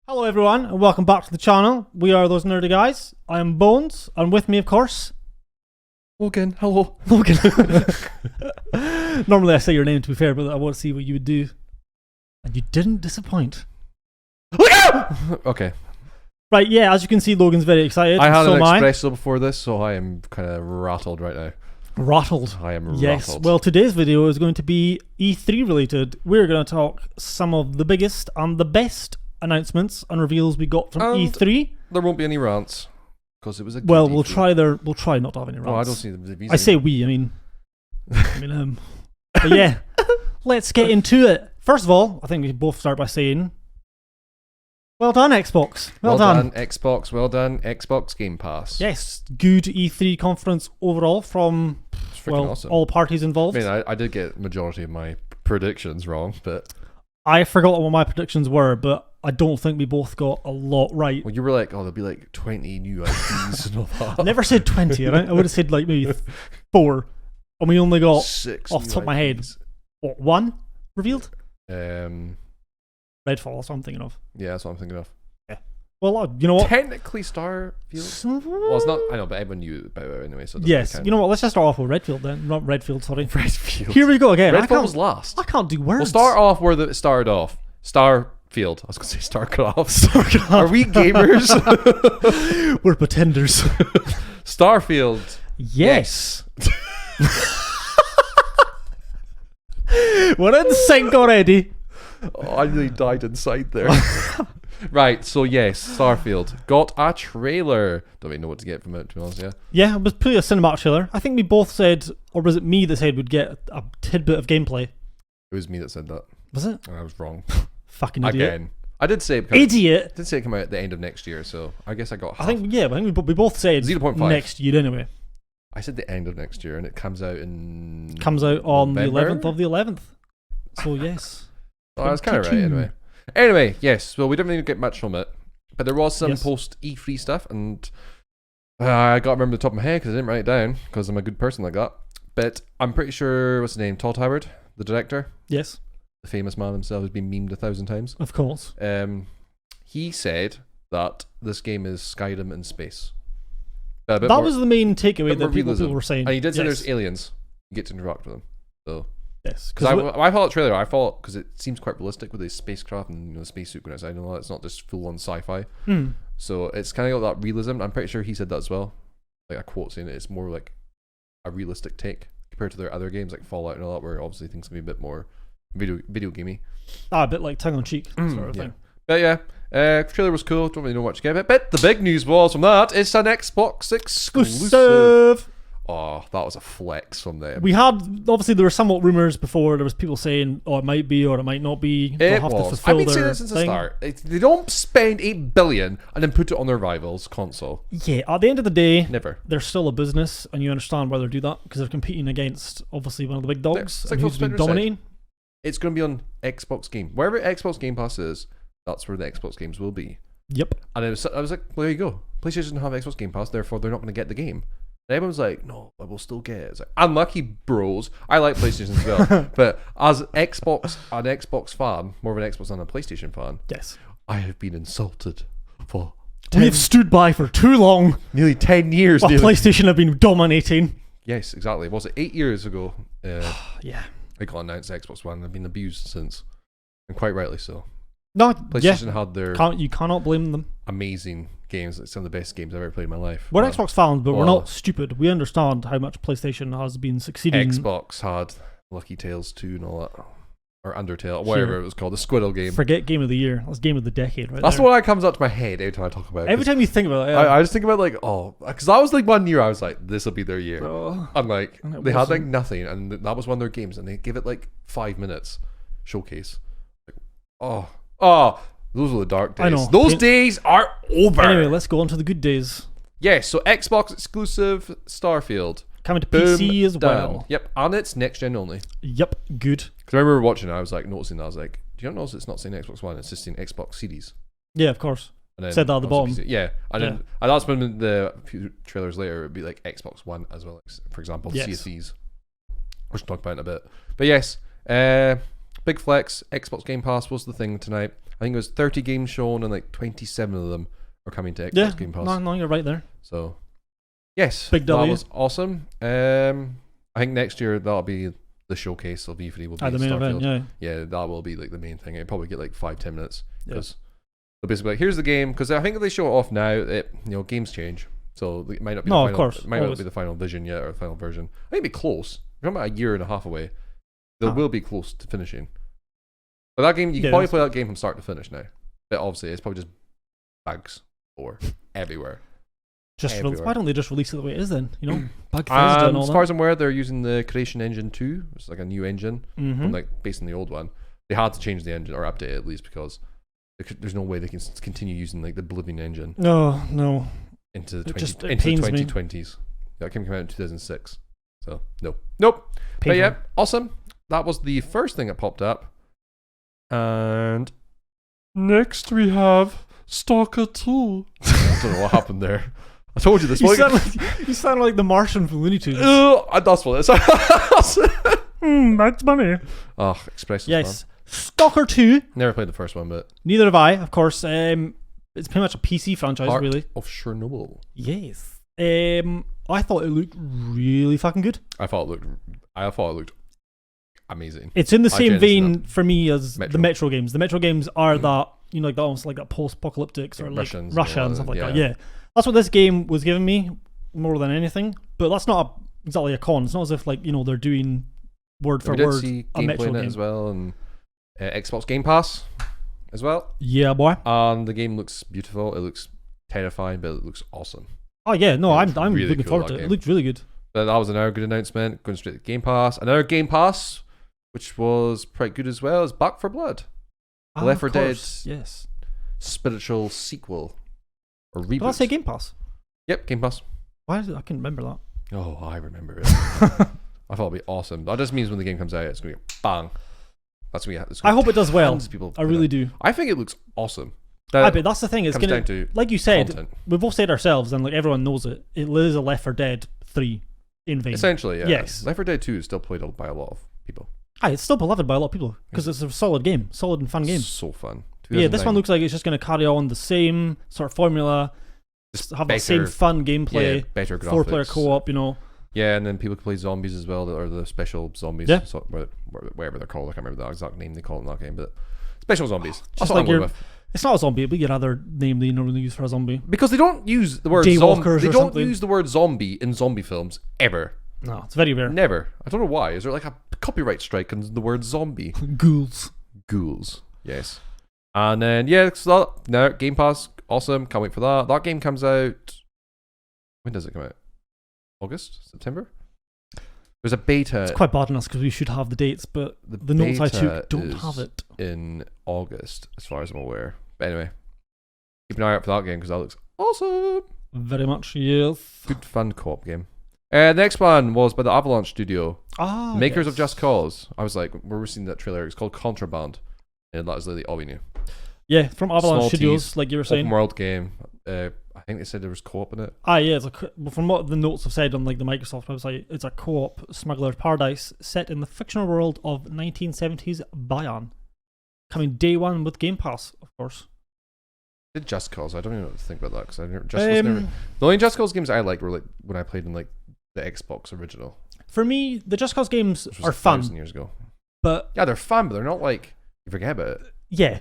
Hello everyone and welcome back to the channel. We are those nerdy guys. I am Bones and with me of course Logan, hello. Logan. Normally I say your name to be fair, but I want to see what you would do. And you didn't disappoint. Okay. Right, yeah, as you can see Logan's very excited. I had so an am I. espresso before this, so I am kind of rattled right now. Rattled. I am Yes, rattled. well today's video is going to be E3 related. We're going to talk some of the biggest and the best announcements and reveals we got from And E3. There won't be any rants because it was a good Well, E3. we'll try not to have any rants. Oh, I don't see the reason. I say we, but yeah, let's get into it. First of all, I think we can both start by saying, well done, Xbox. Well done. Xbox. Well done, Xbox Game Pass. Yes, good E3 conference overall from, It's freaking awesome. all parties involved. I mean, I did get majority of my predictions wrong, but I forgot what my predictions were, but I don't think we both got a lot right. well, you were like, oh, there'll be like 20 new IPs and all that. I never said 20, right? I would have said like maybe 4. And we only got, 6 off the new top of my head, IPs. what, 1 revealed? Redfall, Redfall, that's what I'm thinking of. yeah, that's what I'm thinking of. Well, you know what? Technically Starfield. Well, it's not. I know, but everyone knew about it anyway. So it doesn't Yes, count. you know what? Let's just start off with Redfield then. Not Redfield, sorry. Redfield. Here we go again. I Redfall can't, was last. I can't do words. We'll start off where it started off. Starfield. I was going to say StarCraft. Are we gamers? We're pretenders. Starfield. Yes. We're in sync already. Oh, I nearly died inside there. Right, so yes, Starfield got a trailer. Don't really know what to get from it, to be honest, yeah. Yeah, it was pretty a cinematic trailer. I think we both said, or was it me that said we'd get a tidbit of gameplay? It was me that said that. Was it? And I was wrong. Fucking idiot. Again. I did say it Idiot. did say it come out at the end of next year, so I guess I got half. I think we both said 0.5. next year anyway. I said the end of next year, and it comes out in... Comes out on November? the 11th of the 11th. So yes. Oh, I was kind of right anyway. Anyway, yes, well, we didn't really get much from it, but there was some Yes. post E3 stuff, and I got to remember the top of my head because I didn't write it down because I'm a good person like that. But I'm pretty sure, what's his name? Todd Howard, the director, Yes, the famous man himself, who's been memed 1,000 times. of course. He said that this game is Skyrim in space. That was the main takeaway that people were saying. And he did say Yes. there's aliens. You get to interact with them. So. Yes, Because I thought the trailer, because it seems quite realistic with the spacecraft and the spacesuit going outside and all that. It's not just full on sci-fi. So it's kind of got that realism. I'm pretty sure he said that as well. Like a quote saying it's more like a realistic take compared to their other games like Fallout and all that, where obviously things can be a bit more video gamey. a bit like tongue in cheek sort of Yeah. thing. But yeah, trailer was cool. Don't really know much to get it. But the big news was from that, it's an Xbox exclusive. Oh, that was a flex from them. We had, obviously there were somewhat rumours before. There was people saying, oh, it might be or it might not be. They'll It have to was. fulfill I've been their saying this since the thing. start. They don't spend $8 billion and then put it on their rival's console. Yeah, at the end of the day, Never. they're still a business, and you understand why they do that because they're competing against obviously one of the big dogs It's and like who's Phil been Spencer said. dominating. It's going to be on Xbox Game. Wherever Xbox Game Pass is, that's where the Xbox games will be. Yep. And I was like, well, there you go. PlayStation doesn't have Xbox Game Pass, therefore they're not going to get the game. And everyone's like, no, I will still get it. It's like, unlucky bros. I like PlayStation as well. But as an Xbox fan, more of an Xbox than a PlayStation fan, Yes. I have been insulted for We've stood by for too long nearly 10 years. while nearly. PlayStation have been dominating. Yes, exactly. Was it 8 years ago? Yeah. They got announced Xbox One. They've been abused since, and quite rightly so. No, yeah. PlayStation had their You cannot blame them. amazing games, like some of the best games I've ever played in my life. We're Well, Xbox fans, but we're well- not stupid. We understand how much PlayStation has been succeeding. Xbox had Lucky Tales 2 and all that, or Undertale, whatever it was called, the Squirrel game. Forget game of the year. That's game of the decade, right That's there. the one that comes up to my head every time I talk about it. Every 'cause time you think about it, yeah. I just think about like, oh, because that was like 1 year I was like, this will be their year. Oh. And like, And it they had like wasn't. nothing, and that was one of their games, and they give it like 5 minutes showcase. Like, oh, those were the dark days. I know. Those days are over. Anyway, let's go on to the good days. Yes, so Xbox exclusive Starfield. Coming to Boom, PC as done. well. Yep, and it's next gen only. Yep, good. Because I remember watching it, I was like noticing that. I was like, do you not notice it's not saying Xbox One, it's just saying Xbox Series. Yeah, of course. And then Said that at the obviously bottom. PC. Yeah, and then and that's when the few trailers later it would be like Xbox One as well, for example, Yes. CSEs. Which we'll talk about in a bit. But yes, big flex. Xbox Game Pass was the thing tonight. I think it was 30 games shown, and like 27 of them are coming to Xbox Yeah, Game Pass. no, you're right there. So, yes, Big that W. was awesome. I think next year that'll be the showcase of E3. Will be The main Starfield. event, Yeah, that will be like the main thing. It'll probably get like 5-10 minutes Yeah. because they'll basically be like, here's the game. Because I think if they show it off now, games change, so it might not be. No, the of final, course, it might not always. be the final vision yet or the final version. I think it'll be close. We're talking about a year and a half away. They Huh. will be close to finishing. But that game, you can Yeah, probably that's- play that game from start to finish now. But obviously, it's probably just bugs or everywhere. Everywhere. Why don't they just release it the way it is then? You know, Bethesda and all As far as I'm aware, they're using the Creation Engine 2. It's like a new engine, that. like based on the old one. They had to change the engine or update it at least because there's no way they can continue using like the Oblivion engine No. into the It just- it into the pains me. 2020s. That game came out in 2006. So nope. But Painful. yeah, awesome. That was the first thing that popped up. And next we have Stalker 2. I don't know what happened there. I told you this. You sound like the Martian from Looney Tunes. That's what it is. That's money. Oh, Express. Yes. Stalker 2. Never played the first one, but Neither have I, of course. It's pretty much a PC franchise, Heart really. of Chernobyl. Yes. I thought it looked really fucking good. I thought it looked amazing. It's in the I same genuinely vein for me as Metro. the Metro games. The Metro games are that, like that almost like that post-apocalyptic sort of like Russians Russia and all and stuff that, like that. yeah. Yeah. That's what this game was giving me more than anything. But that's not exactly a con. It's not as if like, they're doing word for We did word see a gameplay Metro in it game. as well, and Xbox Game Pass as well. Yeah, boy. And the game looks beautiful. It looks terrifying, but it looks awesome. Oh yeah, no, It I'm looks I'm really looking cool, forward that to it. It game. looked really good. But that was another good announcement. Going straight to Game Pass. Another Game Pass, which was quite good as well, is Back 4 Blood. Left Of 4 Dead. course, yes. Spiritual sequel or Did I reboot. say Game Pass? Yep, Game Pass. Why did I couldn't remember that? Oh, I remember it. I thought it'd be awesome. That just means when the game comes out, it's gonna be bang. That's gonna be. I hope it does well. tons of people I really do. do. I think it looks awesome. I bet that's the thing. It's comes gonna, down to like you said, content. we've both said ourselves, and like everyone knows it. It is a Left 4 Dead 3 in vain. Essentially, yeah. Yes. Left 4 Dead 2 is still played by a lot of people. It's still beloved by a lot of people because it's a solid game, solid and fun game. So fun. Yeah, this 2009. one looks like it's just going to carry on the same sort of formula, Just have that same better- fun gameplay, Yeah, better graphics. 4-player co-op. Yeah, and then people can play zombies as well, or the special zombies. Yeah. So, whatever they're called. I can't remember the exact name they call it in that game, but special zombies. That's Just what like I'm going your with. It's not a zombie, but your other name they normally use for a zombie. Because they don't use the word Daywalkers zombie. They or don't something. use the word zombie in zombie films ever. No, it's very rare. Never. I don't know why. Is there like a copyright strike on the word zombie? Ghouls. Ghouls. Yes. And then so now Game Pass, awesome. Can't wait for that. That game comes out. When does it come out? August? September? There's a beta It's quite bad on us because we should have the dates, but the notes I beta took don't is have it. in August, as far as I'm aware. But anyway, keep an eye out for that game because that looks awesome. Very much, yes. Good fun co-op game. Next one was by the Avalanche Studio, makers of yes. Just Cause. I was like, we're seeing that trailer. It's called Contraband, and that is literally all we knew. Yeah, from Avalanche Small Studios, tease, like you were Open saying. world game. I think they said there was co-op in it. Yeah, from what the notes have said on like the Microsoft website, it's a co-op smuggler's paradise set in the fictional world of 1970s Bayan. Coming day one with Game Pass, of course. Did Just Cause? I don't even know what to think about that because I never. Just Cause never. The only Just Cause games I liked were like when I played in like the Xbox original, For me, the Just Cause games which was are fun, 1,000 years ago. but Yeah, they're fun, but they're not like you forget about it. yeah,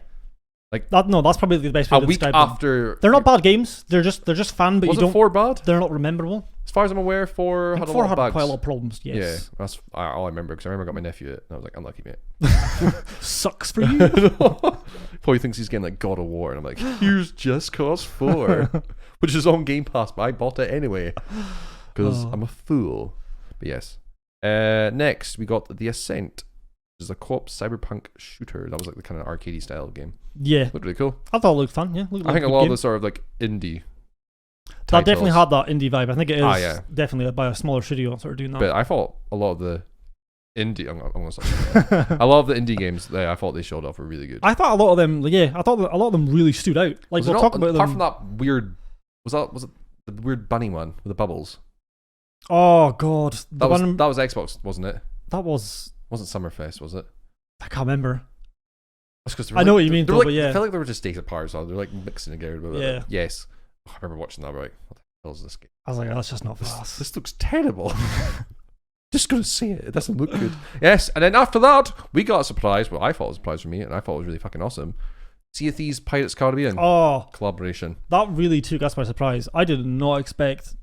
Like that's probably the best way a to week describe them. after. They're not bad games. They're just fun, but Was you it don't. 4 bad? They're not rememberable. As far as I'm aware, 4 I had think a 4 lot of had bugs. quite a lot of problems. Yes, Yeah, that's all I remember because I remember I got my nephew it and I was like, unlucky mate. sucks for you. Probably thinks he's getting like God of War, and I'm like, here's Just Cause 4, which is on Game Pass, but I bought it anyway because Oh. I'm a fool. But yes. Next, we got The Ascent, which is a co-op cyberpunk shooter. That was like the kind of arcadey style game. Yeah, Looked really cool. I thought it looked fun. Yeah, looked I like think a good lot game. of the sort of like indie. That definitely titles, had that indie vibe. I think it is yeah. definitely by a smaller studio sort of doing that. But I thought a lot of the indie. I'm gonna stop saying that. A lot of the indie games that I thought they showed off were really good. I thought a lot of them, I thought that a lot of them really stood out. Like Was it we'll not- talk about apart them. from that weird. Was it the weird bunny one with the bubbles? Oh god, the That was one that was Xbox, wasn't it? that was Wasn't Summerfest, was it? I can't remember. That's 'cause I know what you mean, they're though, like, but yeah. I feel like they were just data powers. So they're like mixing together. But Yeah. yes. Oh, I remember watching that. Right. What the hell is this game? I was like, that's just not for us. This looks terrible. Just gonna say it. It doesn't look good. Yes. And then after that, we got a surprise. Well, I thought it was a surprise for me, and I thought it was really fucking awesome. Sea of Thieves Pirates Caribbean Oh, collaboration. that really took us by surprise. I did not expect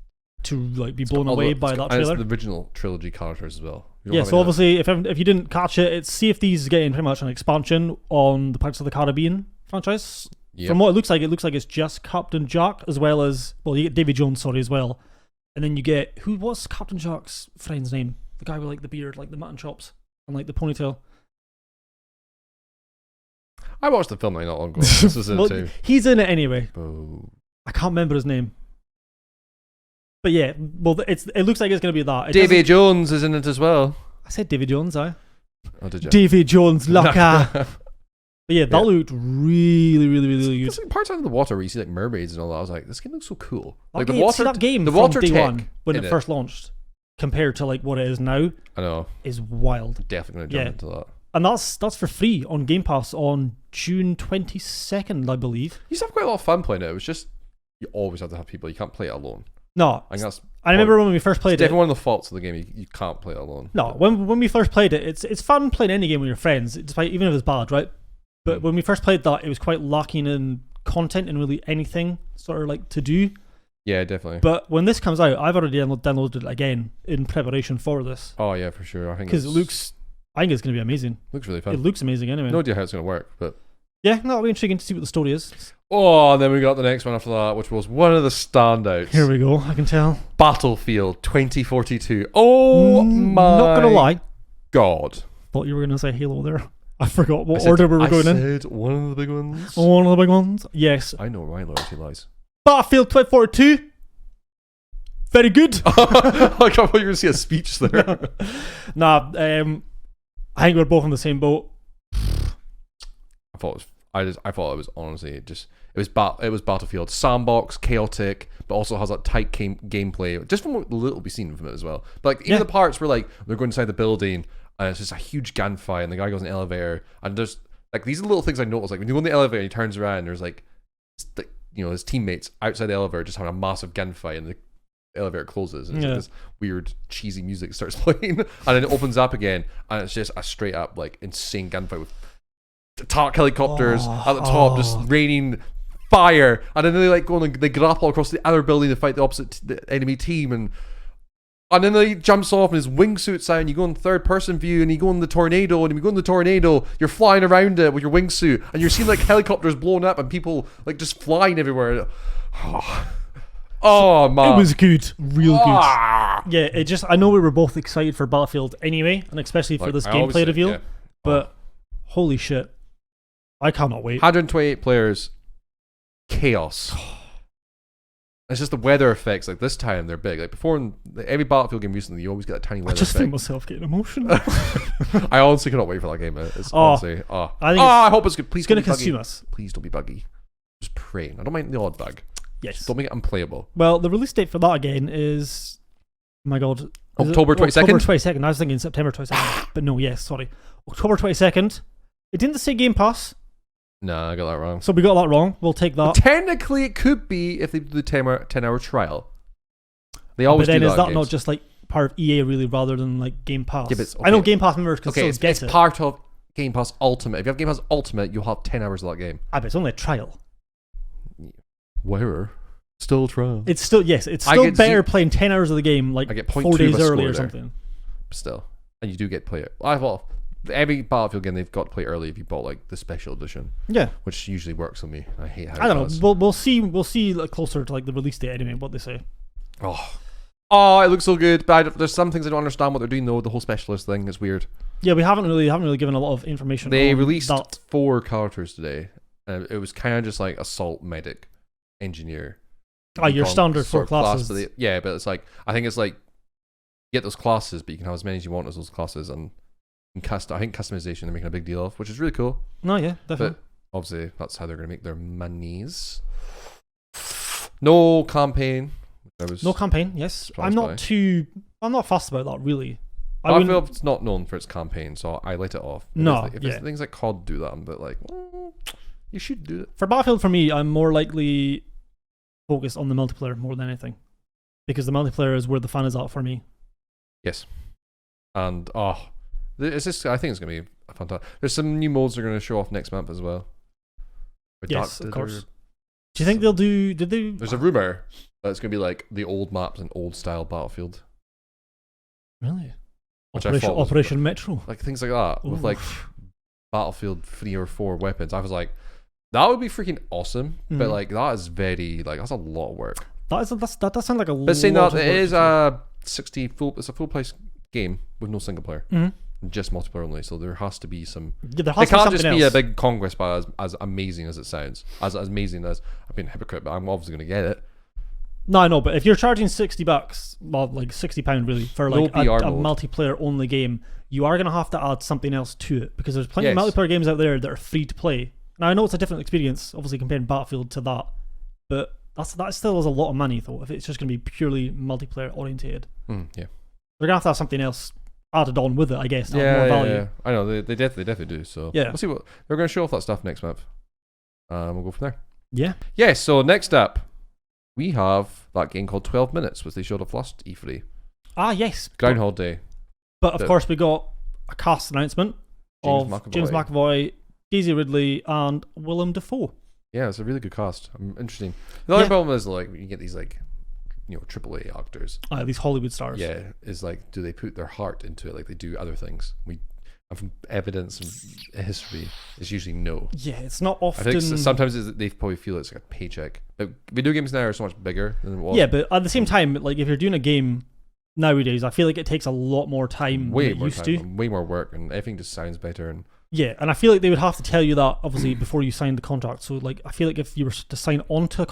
to like be blown away by that And trailer. it's the original trilogy characters as well. We don't Yeah, have so any of obviously, if you didn't catch it, it's Sea of Thieves is getting pretty much an expansion on the Pirates of the Caribbean franchise. that. Yep. From what it looks like it's just Captain Jack as well as, well, you get Davy Jones, sorry, as well. And then you get, what's Captain Jack's friend's name? The guy with like the beard, like the mutton chops, and like the ponytail. I watched the film not long ago. This is it Well, too. he's in it anyway. Oh. I can't remember his name. But yeah, well, it looks like it's going to be that. Davy Jones is in it as well. I said Davy Jones, Oh, did you? Davy Jones, Locker. But yeah, that Yeah. looked really, really, really good. There's like parts under the water where you see like mermaids and all that. I was like, this game looks so cool. Like That game the from water day tech one when in it it. first launched, compared to like what it is now, I know. is wild. Definitely gonna jump Yeah. into that. And that's for free on Game Pass on June 22nd, I believe. You used to have quite a lot of fun playing it. It was just you always have to have people. You can't play it alone. No, I think that's I remember when we first played it. definitely one of the faults of the game. You can't play it alone. No, when we first played it, it's fun playing any game with your friends, despite even if it's bad, right? But when we first played that, it was quite lacking in content and really anything sort of like to do. Yeah, definitely. But when this comes out, I've already downloaded it again in preparation for this Oh yeah, for sure. I think because I think it's going to be amazing. looks really It fun. looks amazing anyway. No idea how it's gonna work, but Yeah, that'll be intriguing to see what the story is. oh, and then we got the next one after that, which was one of the standouts. Here we go. I can tell. Battlefield 2042. Oh my! Not gonna lie, God. thought you were gonna say Halo there. I forgot what I said- order we were I going in. said one of the big ones. One of the big ones. Yes, I know where my loyalty lies. Battlefield 2042. Very good. I thought you were going to see a speech there. Nah, I think we're both in the same boat. I thought it was honestly it was Battlefield sandbox, chaotic, but also has that tight gameplay. Just from what little we've seen from it as well. But like even Yeah. the parts where like they're going inside the building and it's just a huge gunfight and the guy goes in the elevator and there's like these are the little things I noticed. Like when you go in the elevator and he turns around, there's like his teammates outside the elevator just having a massive gunfight and the elevator closes and it's Yeah. like this weird cheesy music starts playing and then it opens up again and it's just a straight up like insane gunfight with attack helicopters at the top just raining fire and then they like go and they grapple across the other building to fight the enemy team and then he jumps off and his wingsuit's out and you go in third person view and you go in the tornado and if you go in the tornado you're flying around it with your wingsuit and you're seeing like helicopters blowing up and people like just flying everywhere. Oh man, It was good, real good. Ah. Yeah, it just, I know we were both excited for Battlefield anyway, and especially for Like, this I always gameplay say, reveal, yeah. but holy shit. I cannot wait. 128 players, chaos. It's just the weather effects. Like this time, they're big. Like before, in every Battlefield game recently, you always get a tiny I weather just feel effect. myself getting emotional. I honestly cannot wait for that game. It's Oh, honestly, I think I hope it's good. Please It's going to don't be consume buggy. us. Please don't be buggy. Just praying. I don't mind the odd bug. Yes. Don't make it unplayable. Well, the release date for that again is, oh my god. Is it October 22nd? October 22nd. I was thinking September 22nd. But no, yes, sorry. October 22nd. It didn't say Game Pass, Nah, I got that wrong. so we got that wrong. We'll take that. Technically, it could be if they do the 10-hour trial. They always But then do that. is that in not games. just like part of EA really rather than like Game Pass? Yeah, but it's- I know okay. Game Pass members can Okay, still it's, get it's it. part of Game Pass Ultimate. If you have Game Pass Ultimate, you'll have 10 hours of that game. But it's only a trial. Where? Still trial. It's still, yes, it's I still get better playing 10 hours of the game like I get 4 0.2 days of a early score or there. something. Still. And you do get to play it. Every Battlefield game they've got to play early if you bought like the special edition, Yeah. which usually works on me. I hate how I it don't does. know. We'll see like closer to like the release date anyway, what they say. Oh, it looks so good, but there's some things I don't understand what they're doing though. The whole specialist thing is weird. Yeah, we haven't really given a lot of information. They on released that. 4 characters today. It was kind of just like assault, medic, engineer. Your Recon standard sort 4 of class, classes. but but it's like I think it's like you get those classes, but you can have as many as you want as those classes, and I think customization they're making a big deal of, which is really cool. No, yeah, definitely. But obviously, that's how they're going to make their monies. No campaign. No campaign. Yes, surprised I'm not fussed about that really. I wouldn't- Battlefield's not known for its campaign, so I let it off. No, if yeah. it's things like COD do that, I'm a bit like, you should do it. For Battlefield, for me, I'm more likely focused on the multiplayer more than anything, because the multiplayer is where the fun is at for me. Yes, and it's just, I think it's gonna be fantastic. There's some new modes they're gonna show off next month as well. With Yes, Dark of course. Dither. Do you think they'll do? Did they? There's a rumor that it's gonna be like the old maps and old style Battlefield, Really? which I thought was Operation Metro. like things like that with like Oof. Battlefield 3 or 4 weapons. I was like, that would be freaking awesome, but Mhm. like that is very like that's a lot of work. That does sound like a. But saying lot that, of it work is to it's a full price game with no single player, do. Mhm. just multiplayer only. So there has to be some. Yeah, there It has to be can't something just be a else. big conquest, but as amazing as it sounds, as amazing as I've been a hypocrite, but I'm obviously going to get it. No, I know, but if you're charging $60, well, like £60 really, for like No a BR mode. multiplayer only game, you are gonna have to add something else to it, because there's plenty of Yes. multiplayer games out there that are free to play. Now I know it's a different experience, obviously comparing Battlefield to that, but that still is a lot of money though. If it's just gonna be purely multiplayer orientated, Yeah, they're gonna have to have something else added on with it, I guess, to add more value. yeah. I know they definitely do. So Yeah. we'll see what they're going to show off that stuff next month. We'll go from there. Yeah. Yes. So next up, we have that game called 12 Minutes, which they showed off last E3. Ah, yes. Groundhog Day. But of The- course, we got a cast announcement James of James McAvoy. McAvoy, Daisy Ridley, and Willem Dafoe. Yeah, it's a really good cast. Interesting. The only Yeah. problem is like you get these like AAA actors. These Hollywood stars. Yeah, is like, do they put their heart into it like they do other things? And from evidence and history, it's usually no. Yeah, it's not I often. think sometimes they probably feel it's like a paycheck. But video games now are so much bigger than it was. Yeah, but at the same time, like if you're doing a game nowadays, I feel like it takes a lot more time way than it more used time, to. and way more work, and everything just sounds better. And Yeah, and I feel like they would have to tell you that obviously before you signed the contract. So like, I feel like if you were to sign onto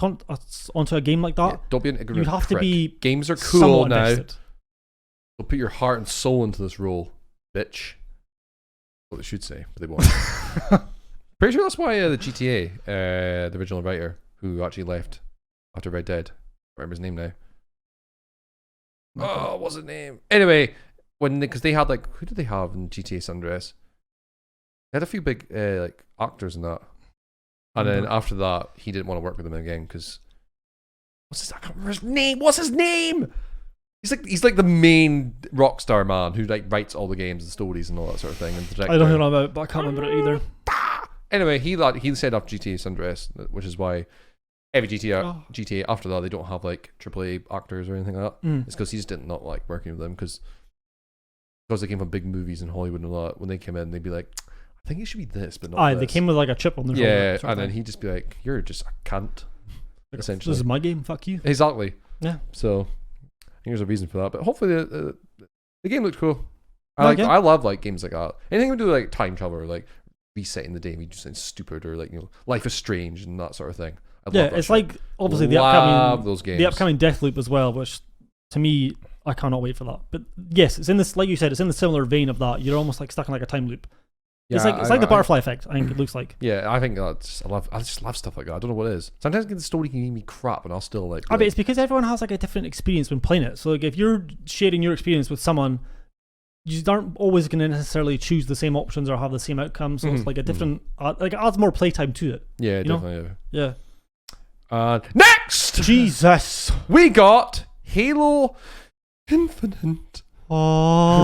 onto a game like that, yeah, don't be an ignorant you'd have to prick. be Games are cool somewhat now. invested. So put your heart and soul into this role, bitch. What they should say, but they won't. Pretty sure that's why the GTA, the original writer who actually left after Red Dead, I remember his name now. Oh, what's his name? Anyway, because they had like, who did they have in GTA San Andreas? They had a few big like actors in that, and then after that, he didn't want to work with them again because I can't remember his name. What's his name? He's like the main rock star man who like writes all the games and stories and all that sort of thing. And I don't know about it, but I can't remember it either. Anyway, he set up GTA San Andreas, which is why every GTA after that they don't have like AAA actors or anything like that. It's because he just did not like working with them because they came from big movies in Hollywood and all that. When they came in, they'd be like, I think it should be this, but not this. They came with like a chip on their shoulder. Yeah, sort of and then thing. he'd just be like, you're just a cunt. Like, essentially. this is my game. Fuck you. Exactly. Yeah. So I think there's a reason for that, but hopefully the game looked cool. Okay. I love like games like that. Anything we do like time travel or like resetting the day, we do something stupid or like Life is Strange and that sort of thing. I love that It's shit. like obviously Love those games. the upcoming Deathloop as well, which to me I cannot wait for that. But yes, it's in this, like you said, it's in the similar vein of that. You're almost like stuck in like a time loop. Yeah, It's like the butterfly effect. I think it looks like. Yeah, I think I just love stuff like that. I don't know what it is. Sometimes the story can give me crap, and I'll still like. I mean, it's because everyone has like a different experience when playing it. So like, if you're sharing your experience with someone, you aren't always going to necessarily choose the same options or have the same outcome. So it's like a different, like it adds more playtime to it. Yeah, you know? definitely. Yeah. Next, Jesus. we got Halo Infinite.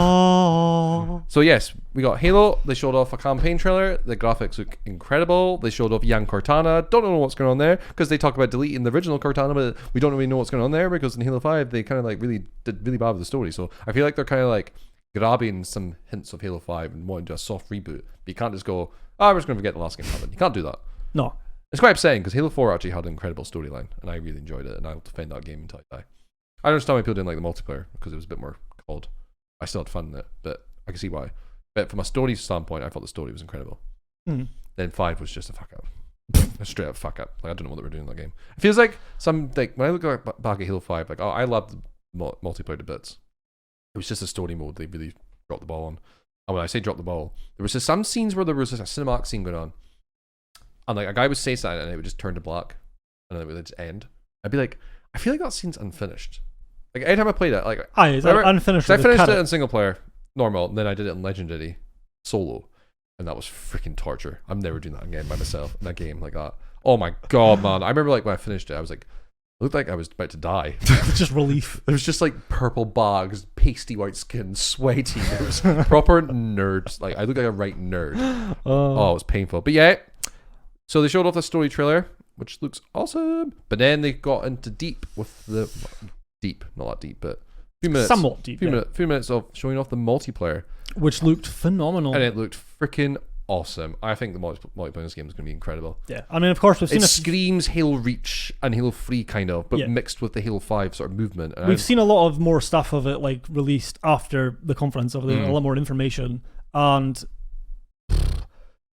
Oh. So yes, we got Halo. They showed off a campaign trailer. The graphics look incredible. They showed off young Cortana. Don't know what's going on there because they talk about deleting the original Cortana, but we don't really know what's going on there because in Halo 5 they kind of like really did really bad with the story. So I feel like they're kind of like grabbing some hints of Halo 5 and wanting to do a soft reboot. But you can't just go, we're just going to forget the last game happened. You can't do that. No. It's quite upsetting because Halo 4 actually had an incredible storyline and I really enjoyed it and I'll defend that game until I die. I understand why people didn't like the multiplayer because it was a bit more cold. I still had fun in it, but I can see why. But from a story standpoint, I thought the story was incredible. Mm. Then 5 was just a fuck up. A straight up fuck up. Like, I don't know what they were doing in that game. It feels like like when I look back at Halo 5, like, I loved the multiplayer to bits. It was just a story mode they really dropped the ball on. And when I say drop the ball, there was just some scenes where there was just a cinematic scene going on. And like a guy would say something and it would just turn to black. And then it would just end. I'd be like, I feel like that scene's unfinished. Like anytime I played it, like It's unfinished. I with finished cut it in single player, normal, and then I did it in Legendary solo, and that was freaking torture. I'm never doing that again by myself in a game like that. Oh my god, man! I remember like when I finished it, I was like, I looked like I was about to die. It's just relief. It was just like purple bags, pasty white skin, sweaty. It was proper nerd. Like I looked like a right nerd. Oh, it was painful. But yeah, so they showed off the story trailer, which looks awesome. But then they got into deep with the not that deep, but few minutes, somewhat deep. Few minutes of showing off the multiplayer, which looked phenomenal. and it looked freaking awesome. I think the multiplayer in this game is going to be incredible. Yeah, I mean, of course, we've seen it screams Halo Reach and Halo 3 kind of, but mixed with the Halo 5 sort of movement. And we've seen a lot of more stuff of it like released after the conference, of a lot more information, and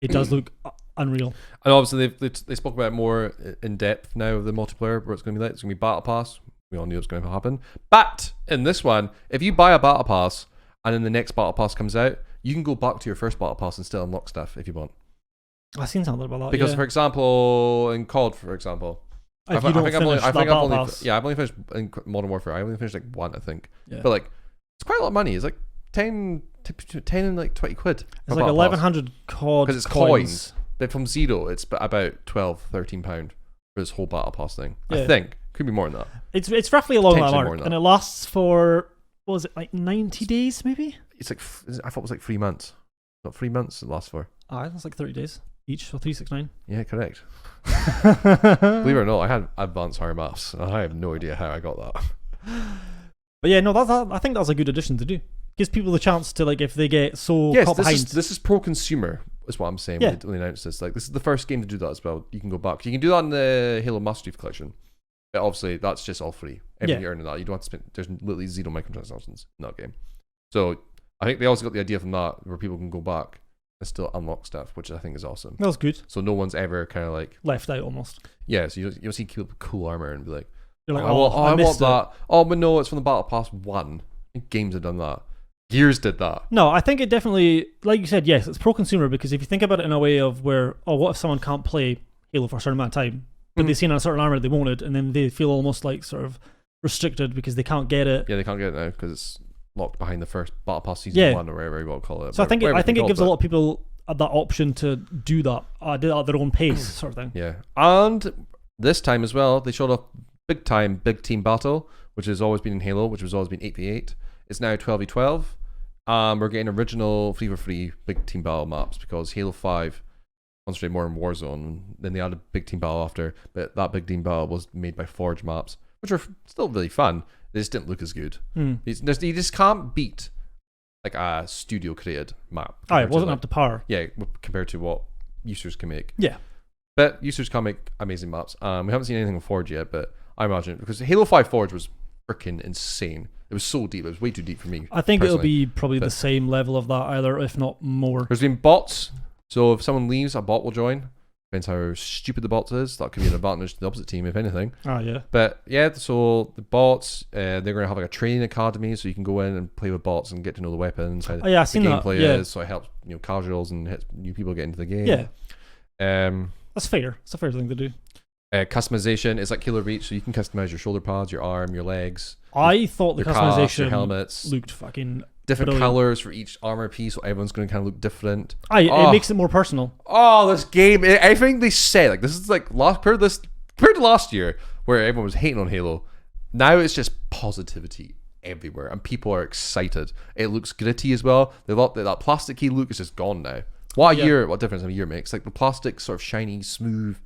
it does look unreal. And obviously they spoke about it more in depth now of the multiplayer, where it's going to be like. It's going to be Battle Pass. We all knew it was going to happen. But in this one, if you buy a Battle Pass and then the next Battle Pass comes out, you can go back to your first Battle Pass and still unlock stuff if you want. I've seen something about that. Because, for example, in COD, for example, I've only finished in Modern Warfare. I only finished like one, I think. Yeah. But like, it's quite a lot of money. It's like 10 and like 20 quid. It's like 1,100 COD because it's coins. But from zero, it's about £12-13 for this whole Battle Pass thing. Yeah. I think could be more than that. It's roughly along that mark, and it lasts for, what was it, like 90 days maybe? It's like, I thought it was like 3 months. Not 3 months it lasts for. It's like 30 days each, so 369. Yeah, correct. Believe it or not, I had advanced higher maths, and I have no idea how I got that. But yeah, no, I think that's a good addition to do. Gives people the chance to, like, if they get caught behind. This is pro-consumer, is what I'm saying when they announced this. Like, this is the first game to do that as well. You can go back. You can do that in the Halo Master Chief Collection. But obviously, that's just all free. Everything you earn in that. You don't have to spend. There's literally zero microtransactions in that game. So I think they also got the idea from that where people can go back and still unlock stuff, which I think is awesome. That's good. So no one's ever kind of like left out almost. Yeah, so you'll see cool armor and be like, you're like, I want that. Oh, but no, it's from the Battle Pass 1. I think games have done that. Gears did that. No, I think it definitely, like you said, yes, it's pro-consumer, because if you think about it in a way of where, what if someone can't play Halo for a certain amount of time, but they've seen a certain armor they wanted, and then they feel almost like sort of restricted because they can't get it. Yeah, they can't get it now because it's locked behind the first Battle Pass Season 1 or whatever you want to call it. So I think it gives a lot of people that option to do that, at their own pace, sort of thing. Yeah, and this time as well, they showed off big team battle, which has always been in Halo, which has always been 8v8. It's now 12v12. We're getting original free big team battle maps because Halo 5 concentrated more on Warzone. Then they added big team battle after, but that big team battle was made by Forge maps, which are still really fun. They just didn't look as good. You just can't beat like a studio created map. It wasn't up to par. Yeah, compared to what users can make. Yeah, but users can make amazing maps. We haven't seen anything on Forge yet, but I imagine because Halo 5 Forge was freaking insane. It was so deep. It was way too deep for me. I think it'll be probably the same level of that, either, if not more. There's been bots. So if someone leaves, a bot will join. Depends how stupid the bot is. That could be an advantage to the opposite team, if anything. Yeah. But yeah, so the bots, they're going to have like a training academy, so you can go in and play with bots and get to know the weapons. How I've seen that. Gameplay is, so it helps casuals and new people get into the game. Yeah. That's fair. It's a fair thing to do. Customization is like Halo Reach, so you can customize your shoulder pads, your arm, your legs. I thought the customization your helmets looked fucking different brilliant. colors for each armor piece, so everyone's going to kind of look different. It makes it more personal. This game, everything they say, like this is like compared to last year where everyone was hating on Halo. Now it's just positivity everywhere, and people are excited. It looks gritty as well. They thought that plasticky look is just gone now. What difference a year makes? Like the plastic, sort of shiny, smooth,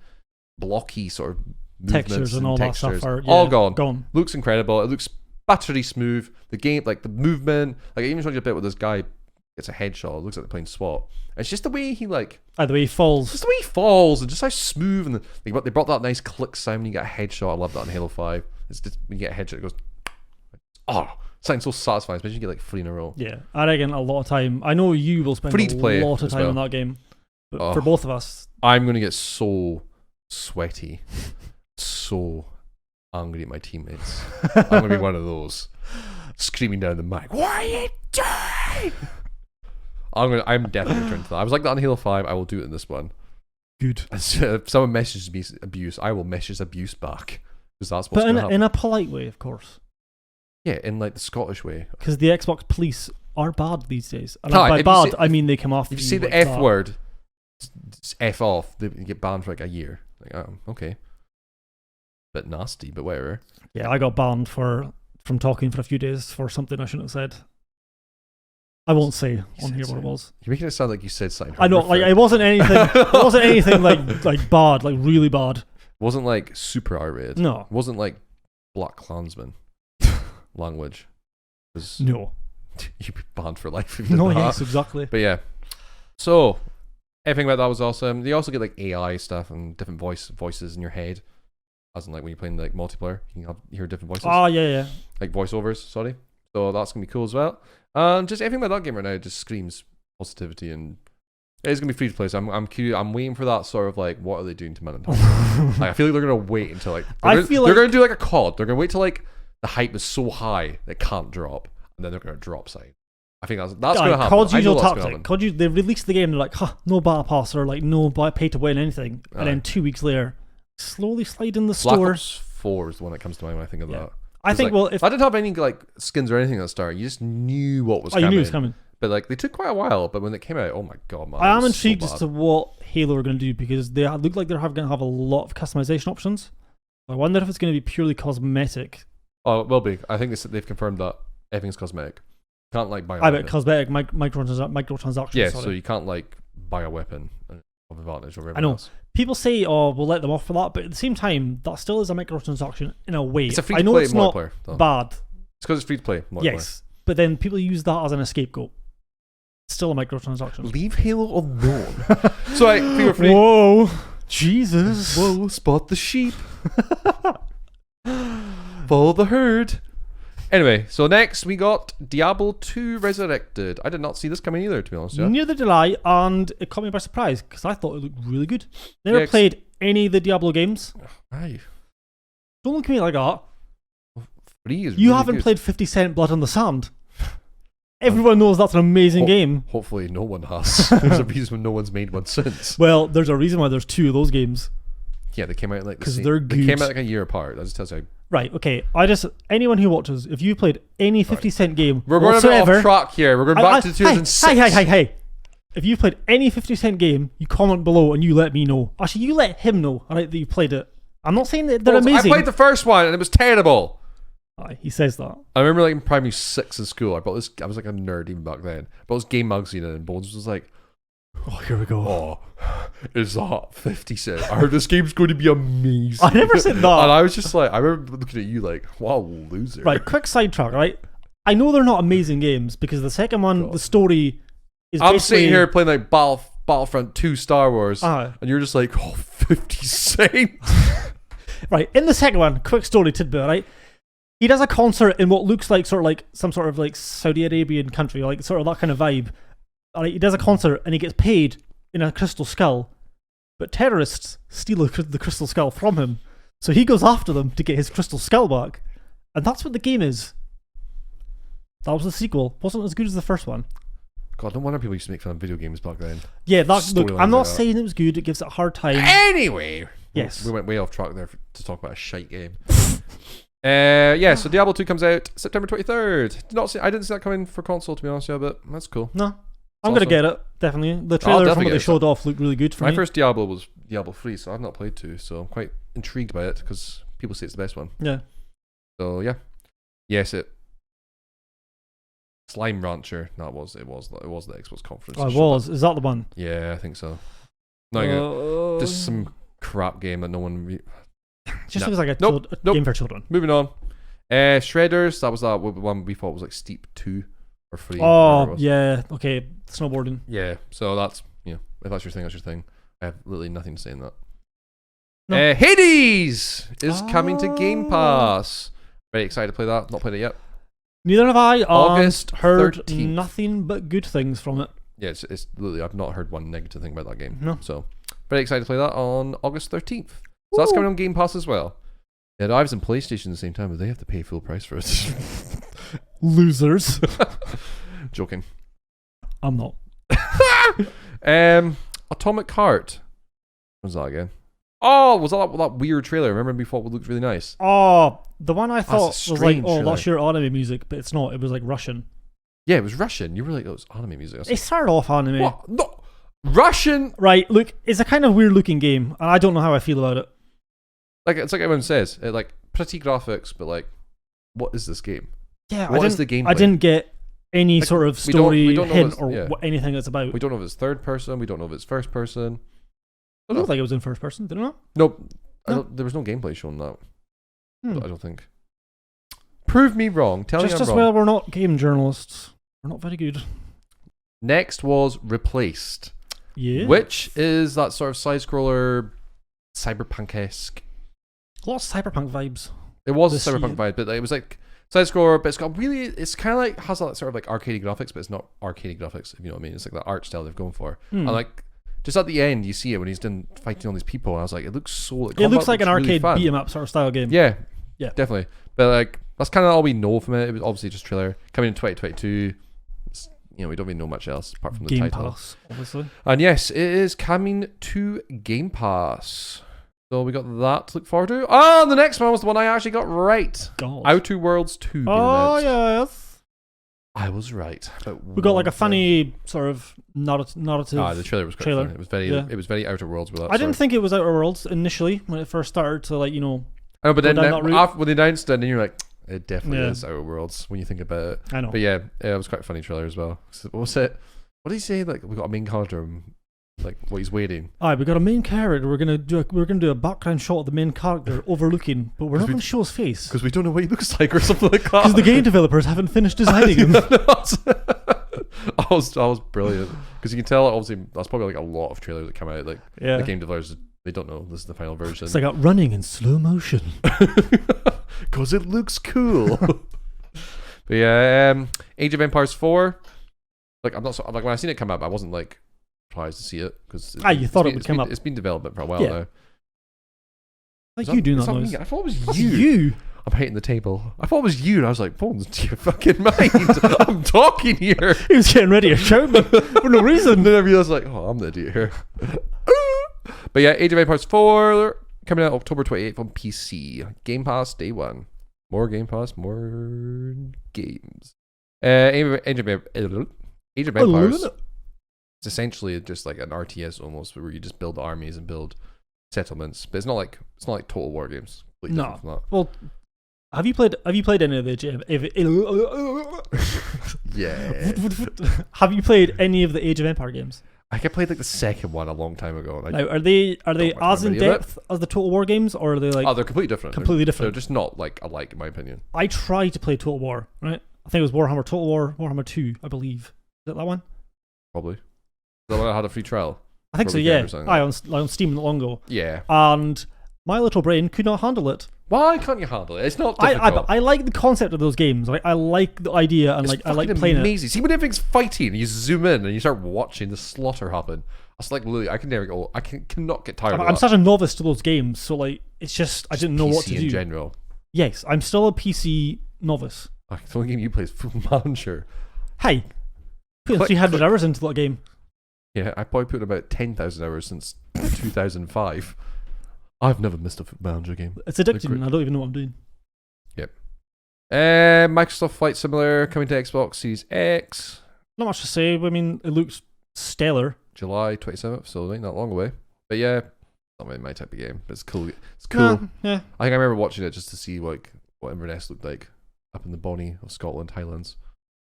blocky sort of textures and all that stuff are all gone. Looks incredible. It looks buttery smooth. The game, like the movement, like I even showed you a bit where this guy gets a headshot. It looks like they're playing SWAT. It's just the way he the way he falls. Just the way he falls, and just how smooth. And they brought that nice click sound when you get a headshot. I love that in Halo 5. It's just when you get a headshot, it goes, sounds so satisfying, especially when you get like 3 in a row. Yeah, I reckon a lot of time. I know you will spend a lot of time on that game, but for both of us, I'm gonna get so sweaty, so angry at my teammates. I'm gonna be one of those screaming down the mic, "What are you doing?" I'm definitely returning to that. I was like that on Halo 5. I will do it in this one. Good. If someone messages me abuse, I will message abuse back, because that's what's going to happen. In a polite way, of course. Yeah, in like the Scottish way. Because the Xbox police are bad these days. And Hi, by if you bad, say- I mean they come off. If you say the like F that. word, just F off, they get banned for like a year. Like, okay. Bit nasty, but whatever. Yeah, I got banned from talking for a few days for something I shouldn't have said. I won't say on here what it was. You're making it sound like you said something. I know, like it wasn't anything. It wasn't anything like bad, like really bad. It wasn't like super R-rated. No, It wasn't like Black Klansman language. It was, no, you'd be banned for life if you did no. that. Yes, exactly. But yeah. So everything about that was awesome. They also get like AI stuff and different voices in your head. As in like when you're playing like multiplayer, you can hear different voices. Oh yeah. Like voiceovers, sorry. So that's gonna be cool as well. And just everything about that game right now just screams positivity, and it's gonna be free to play. So I'm curious. I'm waiting for that sort of like, what are they doing to Men in Black? Like I feel like they're gonna wait until like they're gonna do like a COD. They're gonna wait till like the hype is so high that it can't drop, and then they're gonna drop side. I think that's gonna happen. COD's I know usual that's gonna tactic. happen. They released the game. They're like, no battle pass or like no pay to win anything, and then 2 weeks later, slowly slide in the Black store. Ops 4 is the one that comes to mind when I think of Yeah. that. I think like, if I didn't have any like skins or anything at the start. You just knew what was you coming. knew it was coming. But like they took quite a while. But when it came out, oh my god, man! I am it was intrigued so as bad. to what Halo are going to do because they look like they're going to have a lot of customization options. I wonder if it's going to be purely cosmetic. Oh, it will be. I think they've confirmed that everything's cosmetic. Can't like buy a I weapon. bet cosmetic microtransactions. Yeah, sorry. so you can't like buy a weapon and have advantage over everyone I know. else. People say, "Oh, we'll let them off for that," but at the same time, that still is a microtransaction in a way. It's a free I to know play it's not multiplayer. Though. bad. It's because it's free to play multiplayer. Yes, but then people use that as an scapegoat. It's still a microtransaction. Leave Halo alone. So like, feel free. Whoa, Jesus! Whoa, spot the sheep. Follow the herd. Anyway, so next we got Diablo 2 Resurrected. I did not see this coming either, to be honest. Yeah. Neither did I, and it caught me by surprise because I thought it looked really good. Never Yeah, played any of the Diablo games. Aye. Don't look at me like that. 3 is You really haven't good. played 50 Cent Blood on the Sand. Everyone knows that's an amazing game. Hopefully no one has. There's a reason no one's made one since. Well, there's a reason why there's 2 of those games. Yeah, they came out like the 'Cause same. they're They came good. out like a year apart. That just tells you. Right, okay. Anyone who watches, if you played any 50 Cent game We're going a bit whatsoever, off track here. We're going back to 2006. Hey. If you played any 50 Cent game, you comment below and you let me know. Actually, you let him know, alright, that you played it. I'm not saying that they're Well, amazing. I played the first one and it was terrible. Aye, he says that. I remember like in primary 6 in school. I was like a nerd even back then. But it was Game Magazine and Bones was like, Oh, here we go. "Oh, is that 50 Cent? I heard this game's going to be amazing." I never said that. And I was just like, I remember looking at you like, "Wow, loser." Right, quick sidetrack, right? I know they're not amazing games because the second one, God. the story is I'm basically... sitting here playing like Battlefront 2 Star Wars, Aye. and you're just like, "Oh, 50 Cent." Right, in the second one, quick story tidbit, right? He does a concert in what looks like sort of like some sort of like Saudi Arabian country, like sort of that kind of vibe. Right, he does a concert and he gets paid in a crystal skull, but terrorists steal the crystal skull from him. So he goes after them to get his crystal skull back, and that's what the game is. That was the sequel. Wasn't as good as the first one. God, no wonder people used to make fun of video games back then. Yeah, look, Storylines I'm not like that. saying it was good. It gives it a hard time. Anyway, Yes. we went way off track there to talk about a shite game. Yeah, so Diablo 2 comes out September 23rd. I didn't see that coming for console, to be honest, yeah, but that's cool. No, I'm gonna awesome. get it definitely. The trailer from definitely what get they it. showed off looked really good for My me. first Diablo was Diablo 3, so I've not played 2, so I'm quite intrigued by it because people say it's the best one. Yeah. So yeah, yes, Slime Rancher. No, it was the Xbox conference. Oh, it Shut up. was. Is that the one? Yeah, I think so. No, just some crap game that no one. Just No. looks like a Nope. game for children. Moving on. Shredders. That was that one we thought was like Steep 2 or 3. whatever it Oh was. yeah, okay. Snowboarding. Yeah. So that's if that's your thing, that's your thing. I have literally nothing to say in that. No. Hades is coming to Game Oh. Pass. Very excited to play that. Not played it yet. Neither have I. August heard 13th. nothing but good things from it. Yeah, it's literally I've not heard one negative thing about that game. No. So very excited to play that on August 13th. So that's coming on Game Pass as well. Yeah, Dives and PlayStation at the same time, but they have to pay full price for it. Losers. Joking. I'm not. Atomic Heart. What was that again? Oh, was that weird trailer? Remember before it looked really nice? Oh, the one I thought was like, strange oh, trailer. that's your anime music, but it's not. It was like Russian. Yeah, it was Russian. You were like, oh, it's anime music. I was It like, started off anime. what? No, Russian. Right, look, it's a kind of weird looking game, and I don't know how I feel about it. Like it's like everyone says, like pretty graphics, but like, what is this game? Yeah, What is the gameplay? I didn't get any Like, sort of we don't- story we don't know hint what's- or yeah. anything it's about. We don't know if it's third person. We don't know if it's first person. It looked like it was in first person, didn't it? Nope. No. There was no gameplay shown that. Hmm. I don't think. Prove me wrong. Tell Just me as I'm well, wrong. we're not game journalists. We're not very good. Next was Replaced, Yeah. which is that sort of side scroller, cyberpunk-esque. Lots of cyberpunk vibes. It was This a cyberpunk year. vibe, but it was like side scroller, but it's got really, it's kind of like, has that sort of like arcadey graphics, but it's not arcadey graphics, if you know what I mean. It's like the art style they've gone for. Hmm. And like, just at the end, you see it when he's done fighting all these people, and I was like, it looks so. It looks like an really arcade fun. beat 'em up sort of style game. Yeah, Yeah. definitely. But like, that's kind of all we know from it. It was obviously just trailer coming in 2022. You know, we don't really know much else apart from the Game title. Pass, obviously. And yes, it is coming to Game Pass. So we got that to look forward to. Oh, the next one was the one I actually got right. God. Outer Worlds 2 being Oh, announced. yes. I was right. We got like a funny sort of narrative. The trailer was quite trailer. funny. It was very, Yeah. it was very Outer Worlds with that. I didn't think it was Outer Worlds initially when it first started to like, I know, but go then down that route. after, when they announced it, then you're like, it definitely Yeah. is Outer Worlds when you think about it. I know. But yeah, it was quite a funny trailer as well. So what was it? What did he say? Like we got a main character, like what he's waiting. Alright, we got a main character. We're gonna do a background shot of the main character overlooking, but we're not we- gonna show his face Because we don't know what he looks like or something like that. because the game developers haven't finished designing him. I was brilliant because you can tell. Obviously, that's probably like a lot of trailers that come out. Like Yeah, the game developers, they don't know this is the final version. it's like running in slow motion. Because it looks cool. But yeah, Age of Empires 4. Like I'm not so, like when I seen it come up, I wasn't like surprised to see it because You thought it would come up. It's been development for a while Yeah. now. Like Is you doing is that me? noise. I thought it was That's you. you. I'm hitting the table. I thought it was you, and I was like, "Bones, to your fucking mind! I'm talking here." He was getting ready to shout me for no reason. And then I realized, like, oh, I'm the idiot here. But yeah, Age of Empires 4 coming out October 28th on PC. Game Pass day one. More Game Pass, more games. Age of Empires. It's essentially just like an RTS almost, where you just build armies and build settlements. But it's not like Total War games. Completely No. different from that. Well, have you played any of the Yeah. Have you played any of the Age of Empire games? I played like the second one a long time ago. And I Now, are they don't as in remember any of it. depth as the Total War games, or are they like oh, they're completely different. completely They're different? just not like alike, in my opinion. I tried to play Total War, right? I think it was Warhammer Total War, Warhammer 2, I believe. Is it that one? Probably. The one I had a free trial. I think For so, weekend yeah. or something. On Steam not long ago. Yeah. And my little brain could not handle it. Why can't you handle it? It's not difficult. I like the concept of those games. Right? I like the idea and It's I like fucking playing amazing. See, when everything's fighting, you zoom in and you start watching the slaughter happen. It's like literally, I can never go. I cannot get tired it. of I'm that. such a novice to those games, so like it's just I didn't know what to PC in do. general. Yes, I'm still a PC novice. Like, the only game you play is Football Manager. Hey, putting Click, 300 click. hours into that game. Yeah, I probably put about 10,000 hours since 2005. I've never missed a Football Manager game. It's addicting, great. and I don't even know what I'm doing. Microsoft Flight Simulator coming to Xbox Series X, Not much to say. I mean, it looks stellar. July 27th, so ain't that long away. But yeah, not really my type of game. But it's cool. It's cool. Nah, yeah. I think I remember watching it just to see like what Inverness looked like up in the Bonnie of Scotland, Highlands.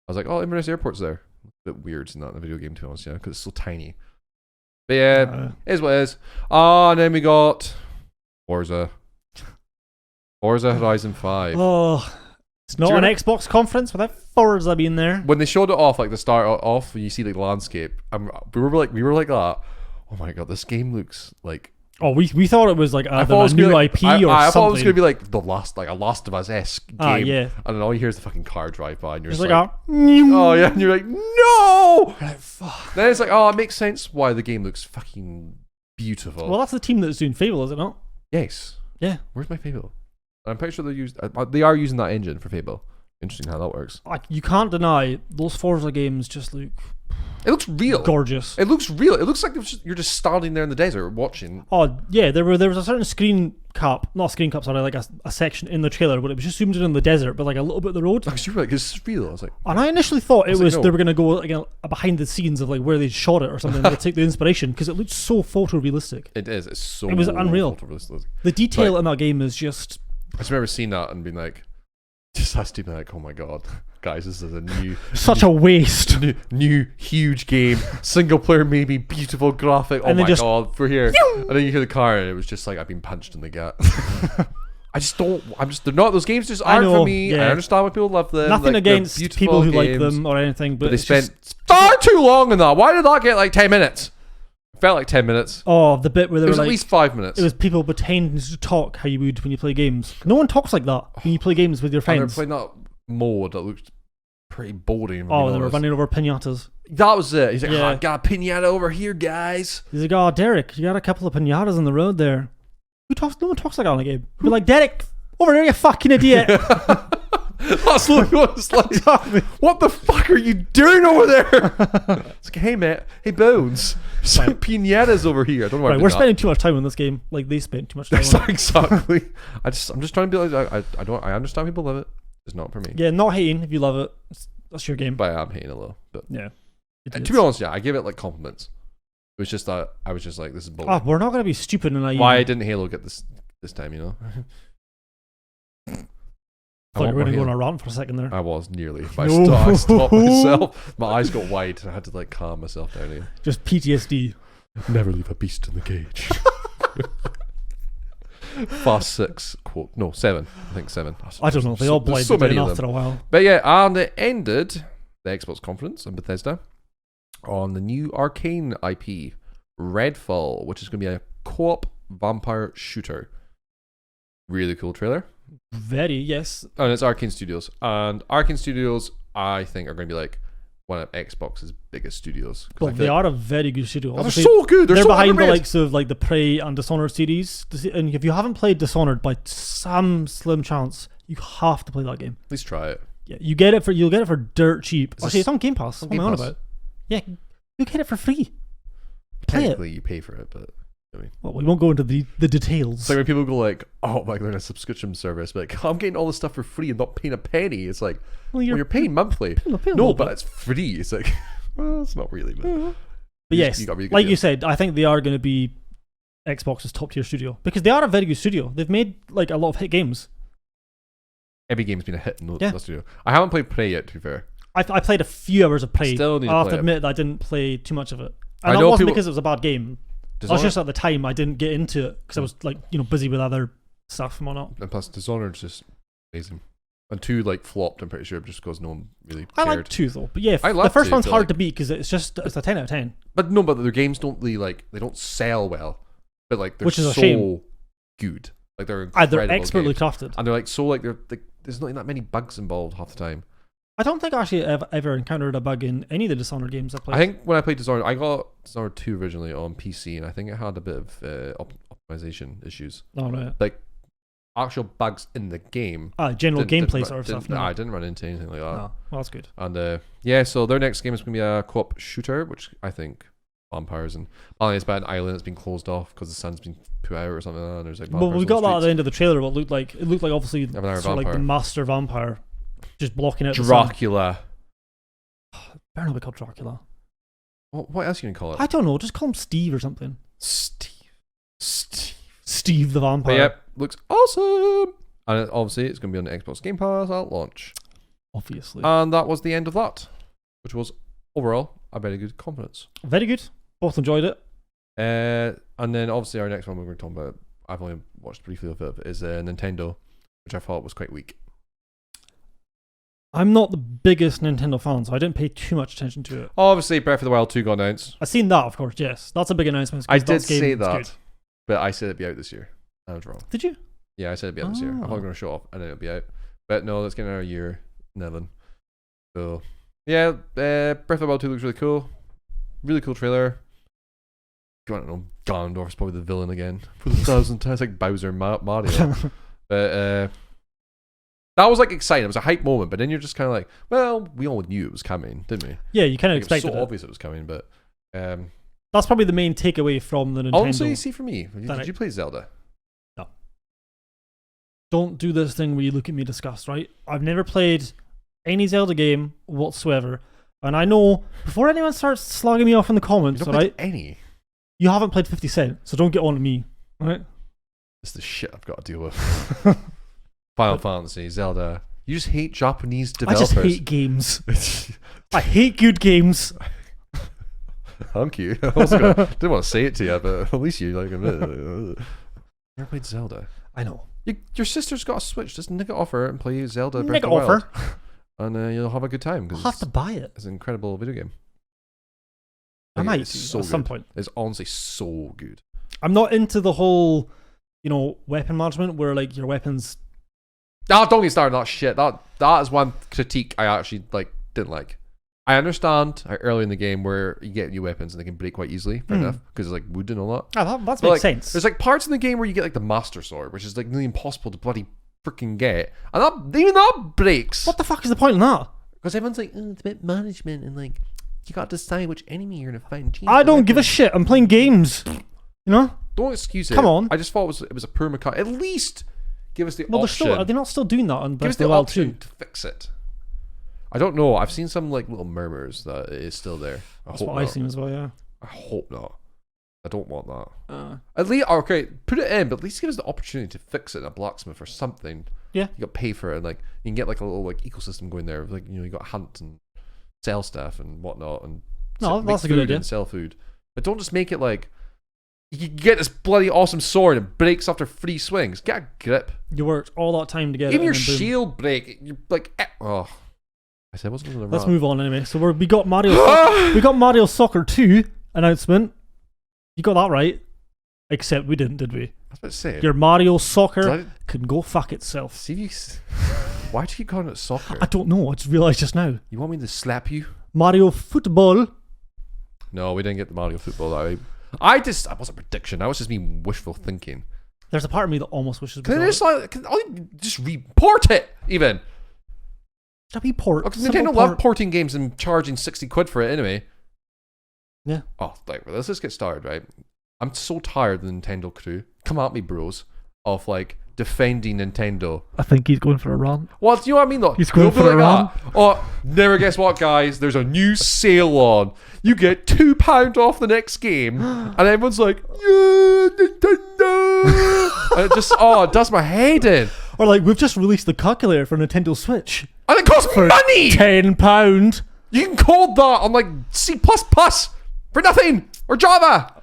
I was like, oh, Inverness Airport's there. A bit weird seeing that in the video game, to be honest, because it's so tiny. But yeah, it is what it is. And then we got Forza Horizon 5. Oh, it's not Do you an remember- Xbox conference without Forza being there. When they showed it off, like the start off, when you see like the landscape, we were like that. Oh my god, this game looks like. Oh, we thought it was like I either thought it a was gonna new be IP like, or I thought it was something. gonna be like the last, like a Last of Us esque game. Ah, yeah. And then all you hear is the fucking car drive by, and you're It's just like like, a. oh yeah, and you're like, no. Like, fuck. Then it's like, oh, it makes sense why the game looks fucking beautiful. Well, that's the team that's doing Fable, is it not? Yes. Yeah. Where's my Fable? I'm pretty sure they are using that engine for Fable. Interesting how that works. Like, you can't deny those Forza games just look It looks real. gorgeous. It looks real. It looks like you're just standing there in the desert watching. Oh yeah, there was a certain not a screen cap, sorry, like a section in the trailer where it was just zoomed in on the desert, but like a little bit of the road. Because you were like, "This is real." I was like, And I initially thought it was no. they were gonna go like a behind the scenes of like where they shot it or something to take the inspiration because it looked so photorealistic. "It is. It's so." It was unreal. photorealistic. The detail Right. in that game is just I just remember seeing that and being like, just has to be like, "Oh my god, guys, this is a new." such a waste. New huge game, single player maybe, beautiful graphic. Oh And then my just- god, we're here. And then you hear the car, and it was just like I've been punched in the gut. I just don't. They're not. Those games just aren't know, for me. yeah. I understand why people love them. Nothing like, they're against beautiful people who like games, them or anything, but but they it's spent just, far too long in that. Why did that get like 10 minutes? It felt like 10 minutes. oh, the bit where they It were was like at least 5 minutes. it was people pretending to talk how you would when you play games. No one talks like that when you play games with your and they were friends. playing that mode that looked pretty boring. Oh, they were running over pinatas. That was it. He's like, Yeah. I got a pinata over here, guys. He's like, oh, Derek, you got a couple of pinatas on the road there. No one talks like that on a game. You're like, Derek, over there, you fucking idiot. That's literally what it's like. Exactly. What the fuck are you doing over there? It's like, hey mate, hey Bones, some pinatas over here. I don't know why I Right, did we're that. spending too much time on this game. Like they spent too much time on it. Exactly. I'm just trying to be like, I understand people love it. It's not for me. Yeah, not hating if you love it. That's your game. But I am hating a little. But Yeah. and to be honest, yeah, I give it like compliments. It was just that I was just like, this is bullshit. Ah, we're not going to be stupid and naive. Why didn't Halo get this time? You know. I thought you were going to go on Halo. a rant for a second there. I was nearly. But No. I stopped myself. My eyes got wide, and I had to like calm myself down. Again. Just PTSD. Never leave a beast in the cage. Fast 6 quote. No, 7. I think 7. I don't know. They all There's blended so many in of after them. a while. But yeah, and it ended the Xbox conference in Bethesda on the new Arcane IP, Redfall, which is going to be a co-op vampire shooter. Really cool trailer. Very, yes. And it's Arcane Studios. And Arcane Studios, I think, are going to be like one of Xbox's biggest studios. 'Cause I But feel they like are a very good studio. they're Obviously, so good. They're so behind the underrated. likes of like the Prey and Dishonored series. And if you haven't played Dishonored, by some slim chance, you have to play that game. At least try it. Yeah, you'll get it for dirt cheap. It's Actually, it's on Game Pass. on What am I Game on Pass. about? Yeah, you get it for free. Play it. Technically, you pay for it, but Well, we won't go into the details. it's like when people go like, "Oh, like they're in a subscription service," but like, I'm getting all this stuff for free and not paying a penny. It's like, well, you're paying monthly. paying a No, little but bit. it's free. It's like, well, it's not really. But, But yes, you got a really good like deal. you said, I think they are going to be Xbox's top tier studio because they are a very good studio. They've made like a lot of hit games. Every game's been a hit in the Yeah. studio. I haven't played Prey yet, to be fair. I played a few hours of Prey. Still need to I have play to it. admit that I didn't play too much of it, I and that know wasn't people- because it was a bad game. I was Dishonored, just at the time I didn't get into it because I was like busy with other stuff and whatnot. and plus Dishonored's just amazing. And 2 like flopped. I'm pretty sure just because no one really I cared. like 2 though, but yeah, I the love first 2, one's so, hard like- to beat because it's a 10 out of 10. But no, but their games don't really like they don't sell well. But like they're Which is a so shame. good. Like they're incredible They're expertly games. crafted. And they're like so like they're like, there's not that many bugs involved half the time. I don't think I actually ever encountered a bug in any of the Dishonored games I played. I think when I played Dishonored, I got Dishonored 2 originally on PC, and I think it had a bit of optimization issues. Oh, right. Like actual bugs in the game. General didn't gameplay run- sort of didn't- stuff. No. I didn't run into anything like that. No. Well, that's good. And yeah, so their next game is going to be a co-op shooter, which I think vampires and apparently it's about an island that's been closed off because the sun's been put out or something like that. And there's like Well, vampires we on got the that at the streets. end of the trailer. What looked like obviously Have another sort of like the vampire. master vampire just blocking out the sun. Dracula. Better not be called Dracula. What else are you going to call it? I don't know. Just call him Steve or something. Steve. Steve the But vampire. yep, looks awesome. And obviously it's going to be on Xbox Game Pass at launch. Obviously. And that was the end of that, which was overall a very good conference. Very good. Both enjoyed it. And then obviously our next one we're going to talk about, I've only watched briefly of it, is Nintendo, which I thought was quite weak. I'm not the biggest Nintendo fan, so I didn't pay too much attention to it. Obviously, Breath of the Wild 2 got announced. I've seen that, of course, yes. That's a big announcement. I 'cause did that game say is that, good. but I said it'd be out this year. I was wrong. Did you? Yeah, I said it'd be out this year. I'm Oh. not going to show off, and then it'll be out. But no, that's getting another year, Nevin. So yeah, Breath of the Wild 2 looks really cool. Really cool trailer. You want to know, Ganondorf's probably the villain again for the 1,000 times, like Bowser, Mario. But That was like exciting. It was a hype moment, but then you're just kind of like, well, we all knew it was coming, didn't we? Yeah, you kind of Like, it was expected so it. obvious it was coming, but That's probably the main takeaway from the Nintendo. honestly, see for me, did Direct. you play Zelda? Don't do this thing where you look at me disgust, right? I've never played any Zelda game whatsoever. And I know, before anyone starts slugging me off in the You comments, don't alright? play any. You haven't played 50 Cent, so don't get on to me, alright? This is the shit I've got to deal with. Final Fantasy, Zelda. You just hate Japanese I developers. just hate games. I hate good games. Thank you. I was gonna, didn't want to say it to you, but at least you like admit it. Never played Zelda. I know. Your sister's got a Switch. Just nick it off her and play Zelda Breath Nick of it the off Wild. her. And you'll have a good time. I'll Because have to buy it. it's an incredible video game. I Like, might it's do so at some good. point. It's honestly so good. I'm not into the whole, weapon management where like your weapons. Ah, don't get started on that shit. That is one critique I actually didn't like. I understand early in the game where you get new weapons and they can break quite easily, fair enough, because it's like wood and all that. Ah, that But, makes like, sense. There's like parts in the game where you get like the Master Sword, which is like nearly impossible to bloody freaking get, and even that breaks. What the fuck is the point in that? Because everyone's like, it's about management and like you got to decide which enemy you're gonna fight. And change I the don't give a weapon. shit. I'm playing games. You know? Don't excuse it. Come on. I just thought it was a poor mechanic. At least give us the Well, option. are they not still doing that on Give us Breath of the the Wild option 2? to fix it. I don't know. I've seen some like little murmurs that it is still there. That's hope what not. I've seen as well, yeah. I hope not. I don't want that. Uh, At least, okay, put it in, but at least give us the opportunity to fix it in a blacksmith or something. Yeah. You got to pay for it, and like you can get like a little like ecosystem going there. Like you got to hunt and sell stuff and whatnot, and No, make that's a good food idea. and sell food. But don't just make it like you get this bloody awesome sword and it breaks after 3 swings. Get a grip. you worked all that time to get Even it. your and then boom. shield break. You're like, oh. I said I wasn't going to Let's move on anyway. So we got Mario. We got Mario Soccer 2 announcement. You got that right. Except we didn't, did we? I was about to say. Your Mario Soccer Did I- can go fuck itself. See if you. Why do you keep calling it soccer? I don't know. I just realised just now. You want me to slap you? Mario Football. No, we didn't get the Mario football that way. That wasn't a prediction. That was just me wishful thinking. There's a part of me that almost wishes. Can I just report it even? Should we port? Because Simple Nintendo love port. porting games and charging 60 quid for it anyway. Yeah. Oh, let's just get started, right? I'm so tired of the Nintendo crew. Come at me, bros. Of like defending Nintendo. I think he's going for a run. Well, do you know what I mean though? He's going They'll be for a run. Oh, never guess what, guys? There's a new sale on. You get £2 off the next game, and everyone's like, "Yeah, Nintendo!" And it does my head in. Or like we've just released the calculator for Nintendo Switch And it costs for money. £10. You can code that on like C++ for nothing or Java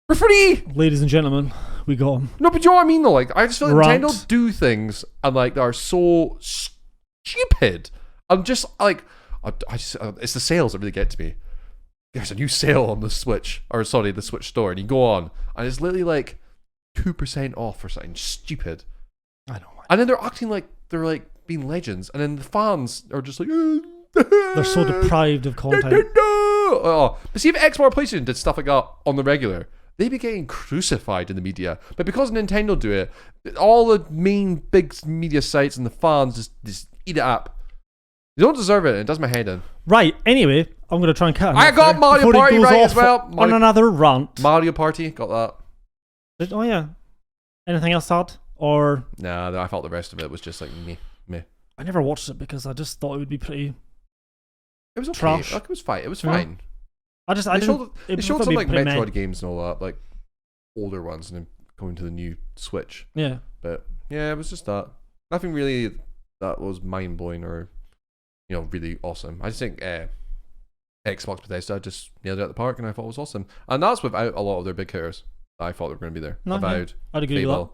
for free. Ladies and gentlemen, we got him. No, but do you know what I mean though? Like, I just feel like Rant. Nintendo do things and like they are so stupid. I'm just like, it's the sales that really get to me. There's a new sale on the Switch, the Switch store, and you go on, and it's literally like 2% off or something stupid. I know. And then they're acting like they're like being legends, and then the fans are just like, They're so deprived of content. Oh, but see if Xbox or PlayStation did stuff like that on the regular, they'd be getting crucified in the media. But because Nintendo do it, all the main big media sites and the fans just eat it up. You don't deserve it. It does my head in. Right. Anyway, I'm going to try and cut him. I off got there Mario before he Party goes right off as well. on another rant. Mario Party, got that. Oh yeah. Anything else to add? Or Nah, I felt the rest of it was just like me. I never watched it because I just thought it would be pretty. It was okay. Trash. Like, it was fine. It was Yeah. fine. I They didn't. showed, It they showed thought some it'd like be pretty Metroid meh. games and all that, like older ones, and then going to the new Switch. Yeah. But yeah, it was just that. Nothing really that was mind blowing or really awesome. I just think Xbox Bethesda just nailed it at the park, and I thought it was awesome. And that's without a lot of their big hitters that I thought they were going to be there. No, yeah. Avowed, I'd agree with that.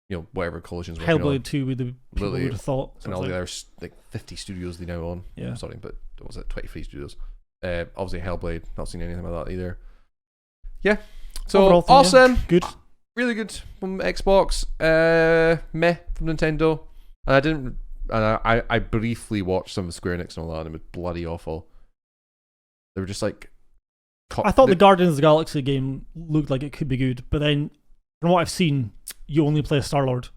Fable, whatever Collision's working on, Hellblade 2 with the people Literally, would have thought. and all the other like 50 studios they now own. Yeah. Sorry, but what was it? 23 studios. Obviously Hellblade. Not seen anything about that either. Yeah. So Overall thing, awesome. yeah. Good. Really good from Xbox. Meh from Nintendo. And I didn't. And I briefly watched some of Square Enix and all that, and it was bloody awful. They were just like. I thought the Guardians of the Galaxy game looked like it could be good, but then from what I've seen, you only play a Star-Lord.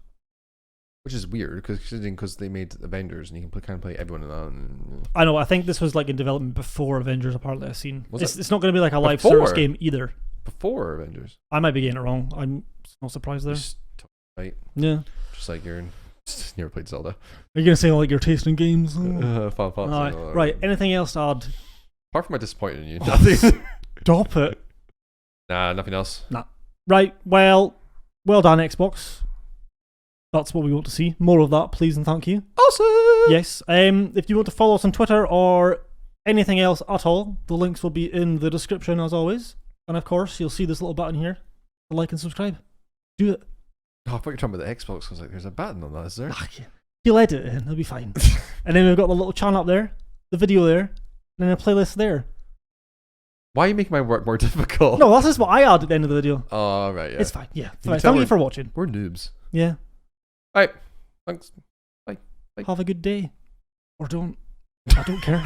Which is weird because they made Avengers and you can kind of play everyone in that. And, I know. I think this was like in development before Avengers. Apparently, I've seen. Was It's not going to be like a live Before? service game either. before Avengers. I might be getting it wrong. I'm not surprised there. Just, right. Yeah. Just like you're just never played Zelda. Are you going to say like your taste in games? Final Fantasy. Alright. Right. Anything else to add? Apart from my disappointing in you. Nothing. Stop it. Nah, nothing else. Right. Well done, Xbox. That's what we want to see. More of that, please and thank you. Awesome. Yes. If you want to follow us on Twitter or anything else at all, the links will be in the description as always. And of course, you'll see this little button here to like and subscribe. Do it. Oh, I thought you were talking about the Xbox. I was like, there's a button on that, is there? You'll edit it in, it'll be fine. And then we've got the little channel up there, the video there, and then a playlist there. Why are you making my work more difficult? No, that's just what I add at the end of the video. Oh, right, yeah. It's fine, yeah. You Fine. tell Thank you we're- for watching. We're noobs. Yeah. Alright. Thanks. Have a good day. Or don't. I don't care.